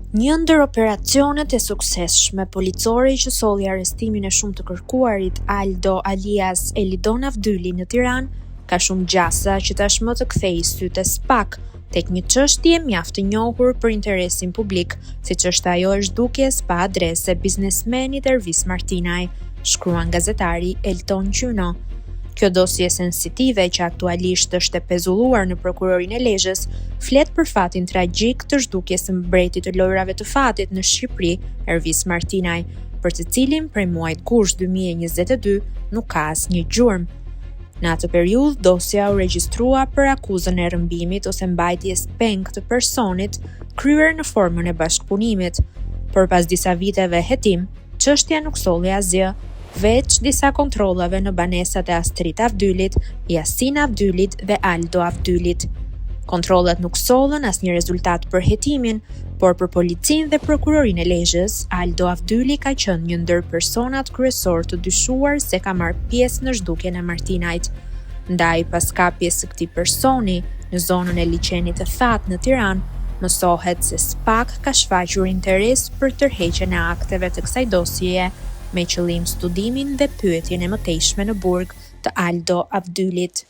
Një ndër operacionet e suksesshme policore që solli arrestimin e shumë të kërkuarit Aldo alias Elidon Avdyli në Tiranë, ka shumë gjasa që tashmë të kthejë sytë e SPAK tek një çështje mjaft e njohur për interesin publik, siç është ajo e zhdukjes pa adresë e biznesmenit Ervis Martinaj, shkruan gazetari Elton Gjyno. Kjo dosje sensitive që aktualisht është e pezulluar në prokurorinë e Lezhës, flet për fatin tragjik të zhdukjes së mbretit të lojrave të fatit në Shqipëri, Ervis Martinaj, për të cilin prej muajit gusht 2022 nuk ka asnjë gjurmë. Në atë periudhë, dosja u regjistrua për akuzën e rrëmbimit ose mbajtjes peng të personit kryer në formën e bashkëpunimit, por pas disa viteve hetim, çështja nuk solli asgjë, veç disa kontrollave në banesat e Astrit Avdylit, Yasin Avdylit dhe Aldo Avdylit. Kontrollat nuk sollën asnjë rezultat për hetimin, por për policinë dhe prokurorinë e Lezhës, Aldo Avdyli ka qenë një ndër personat kryesor të dyshuar se ka marrë pjesë në zhdukjen e Martinajt. Ndaj pas kapjes së këtij personi në zonën e liçenit të Thatë në Tiranë, mësohet se SPAK ka shfaqur interes për tërheqjen e akteve të kësaj dosjeje, me qëllim studimin dhe pyetjen e mëtejshme në burg të Aldo Avdylit.